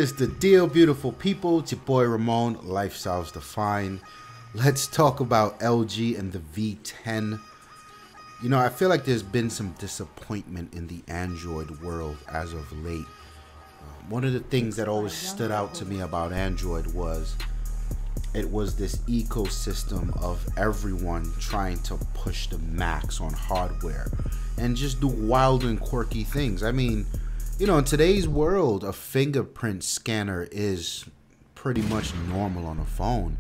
is the deal, beautiful people? It's your boy Ramon, Lifestyles Defined. Let's talk about LG and the V10. You know, I feel like there's been some disappointment in the Android world as of late. One of the things that always stood out to me about Android was it was this ecosystem of everyone trying to push the max on hardware and just do wild and quirky things. I mean, you know, in today's world, a fingerprint scanner is pretty much normal on a phone.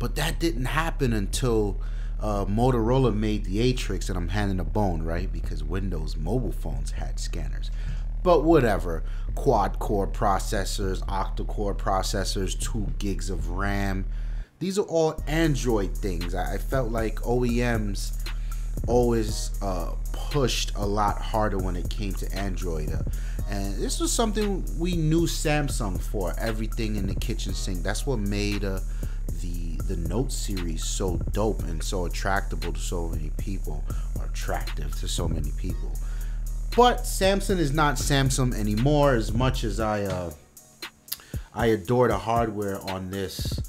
But that didn't happen until Motorola made the Atrix, and I'm handing a bone, right? Because Windows mobile phones had scanners. But whatever. Quad-core processors, octa-core processors, 2 gigs of RAM. These are all Android things. I felt like OEMs always pushed a lot harder when it came to Android. And this was something we knew Samsung for. Everything in the kitchen sink. That's what made the Note series so dope and so attractable to so many people, or attractive to so many people. But Samsung is not Samsung anymore. As much as I adore the hardware on this,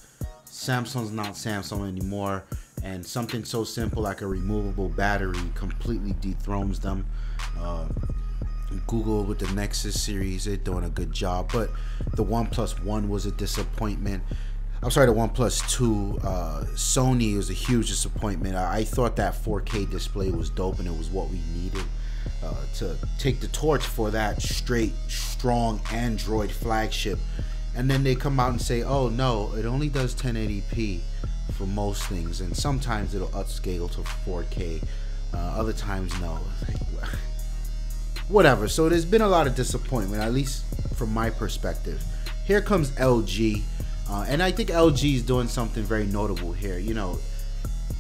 Samsung's not Samsung anymore. And something so simple like a removable battery completely dethrones them. Google with the Nexus series, they're doing a good job, but the OnePlus One was a disappointment. I'm sorry, the OnePlus 2, Sony was a huge disappointment. I thought that 4K display was dope, and it was what we needed to take the torch for that straight, strong Android flagship. And then they come out and say, oh no, it only does 1080p for most things, and sometimes it'll upscale to 4K, other times no. Whatever. So there's been a lot of disappointment, at least from my perspective. Here comes LG. And I think LG is doing something very notable here. You know,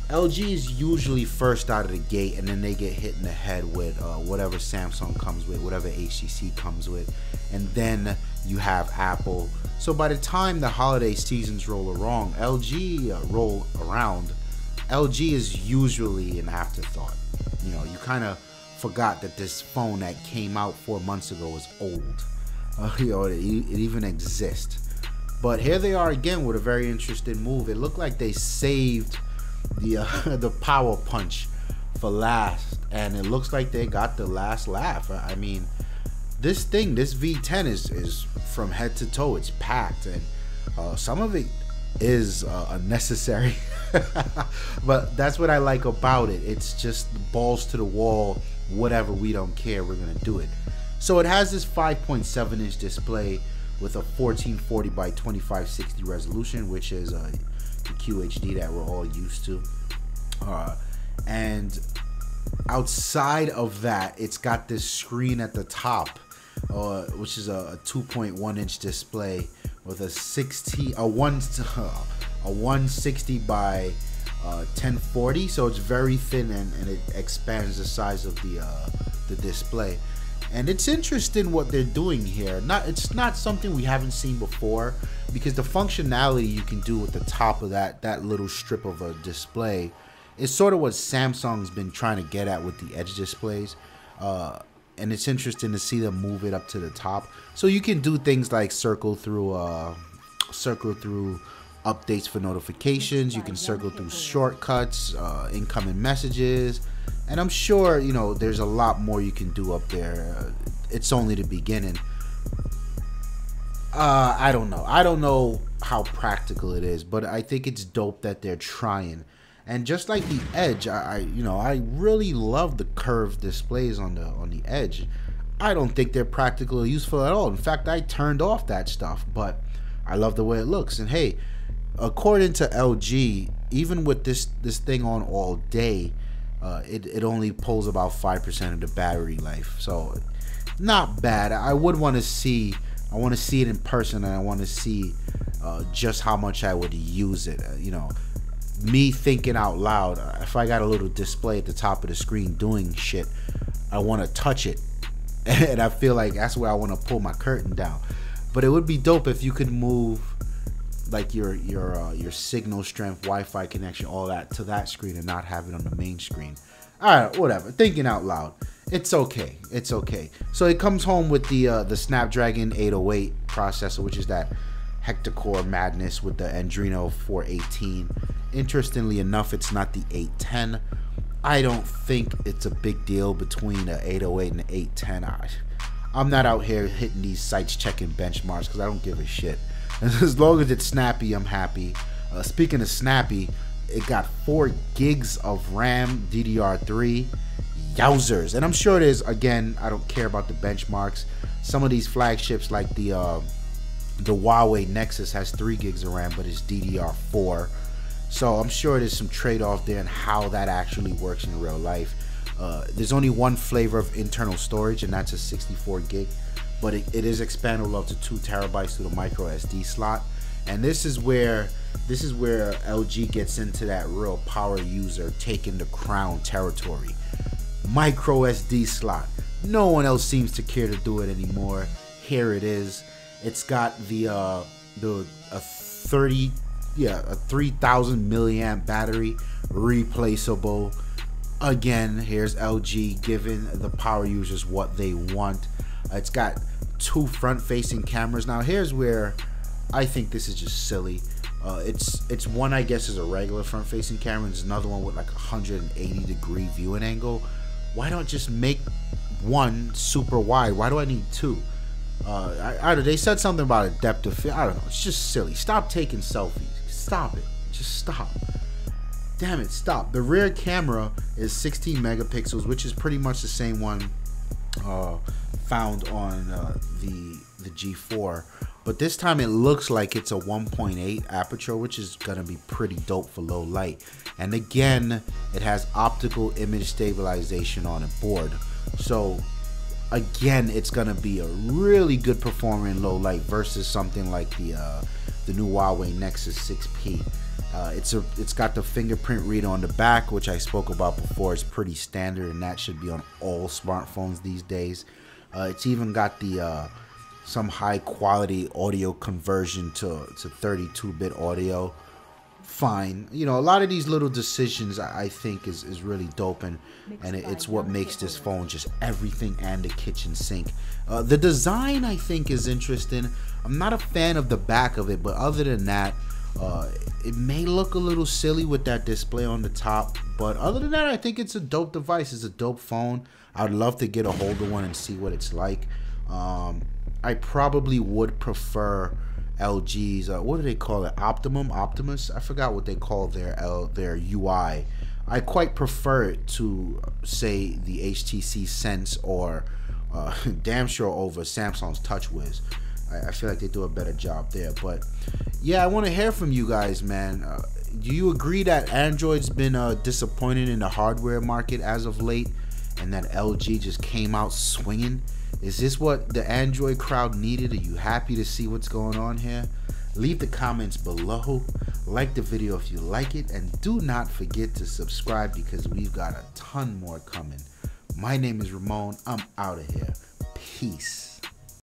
LG is usually first out of the gate, and then they get hit in the head with whatever Samsung comes with, whatever HTC comes with, and then you have Apple. So by the time the holiday seasons roll around, LG is usually an afterthought. You know, you kind of forgot that this phone that came out 4 months ago was old. You know, it even exists. But here they are again with a very interesting move. It looked like they saved the power punch for last, and it looks like they got the last laugh. I mean, this V10 is from head to toe. It's packed, and some of it is unnecessary. But that's what I like about it. It's just balls to the wall. Whatever, we don't care. We're gonna do it. So it has this 5.7-inch display with a 1440 by 2560 resolution, which is the QHD that we're all used to. And outside of that, it's got this screen at the top, which is a 2.1-inch display with a 160 by 1040. So it's very thin, and it expands the size of the display. And it's interesting what they're doing here. It's not something we haven't seen before, because the functionality you can do with the top of that little strip of a display is sort of what Samsung's been trying to get at with the Edge displays. And it's interesting to see them move it up to the top, so you can do things like circle through updates for notifications. You can circle through shortcuts, incoming messages. And I'm sure, you know, there's a lot more you can do up there. It's only the beginning. I don't know how practical it is, but I think it's dope that they're trying. And just like the Edge, I really love the curved displays on the Edge. I don't think they're practical or useful at all. In fact, I turned off that stuff, but I love the way it looks. And hey, according to LG, even with this thing on all day, it only pulls about 5% of the battery life, so not bad. I would want to see. I want to see it in person, and I want to see just how much I would use it. You know, me thinking out loud. If I got a little display at the top of the screen doing shit, I want to touch it, and I feel like that's where I want to pull my curtain down. But it would be dope if you could move like your signal strength, Wi-Fi connection, all that to that screen, and not have it on the main screen. All right, whatever. Thinking out loud. it's okay. It's okay. So it comes home with the Snapdragon 808 processor, which is that hecta-core madness with the Adreno 418. Interestingly enough, it's not the 810. I don't think it's a big deal between the 808 and the 810. I'm not out here hitting these sites checking benchmarks because I don't give a shit. As long as it's snappy, I'm happy. Speaking of snappy, it got 4 gigs of RAM DDR3. Yowzers. And I'm sure there's, again, I don't care about the benchmarks. Some of these flagships like the Huawei Nexus has 3 gigs of RAM, but it's DDR4. So I'm sure there's some trade-off there in how that actually works in real life. There's only one flavor of internal storage, and that's a 64 gig, but it is expandable up to 2 terabytes through the micro SD slot. And this is where LG gets into that real power user taking the crown territory. Micro SD slot. No one else seems to care to do it anymore. Here it is. It's got a 30 a 3000 milliamp battery, replaceable. Again, here's LG giving the power users what they want. It's got 2 front-facing cameras. Now here's where I think this is just silly. It's one, I guess, is a regular front-facing camera, and there's another one with like 180-degree viewing angle. Why don't just make one super wide? Why do I need 2? They said something about a depth of field. I don't know. It's just silly. Stop taking selfies. Stop it. Just stop. Damn it, stop. The rear camera is 16 megapixels, which is pretty much the same one found on the G4. But this time it looks like it's a 1.8 aperture, which is going to be pretty dope for low light. And again, it has optical image stabilization on it board. So again, it's going to be a really good performer in low light versus something like the new Huawei Nexus 6P. It's got the fingerprint reader on the back, which I spoke about before. It's pretty standard, and that should be on all smartphones these days. It's even got the some high quality audio conversion to 32-bit audio. Fine, you know, a lot of these little decisions I think is really dope, and it's what makes this phone just everything and the kitchen sink. The design I think is interesting. I'm not a fan of the back of it, but other than that, it may look a little silly with that display on the top, but other than that, I think it's a dope device. It's a dope phone. I'd love to get a hold of one and see what it's like. I probably would prefer LG's what do they call it, Optimus, I forgot what they call their UI. I quite prefer it to, say, the HTC Sense, or damn sure over Samsung's TouchWiz. I feel like they do a better job there. But yeah, I want to hear from you guys, man. Do you agree that Android's been disappointing in the hardware market as of late, and that LG just came out swinging? Is this what the Android crowd needed? Are you happy to see what's going on here? Leave the comments below. Like the video if you like it, and do not forget to subscribe because we've got a ton more coming. My name is Ramon. I'm out of here. Peace.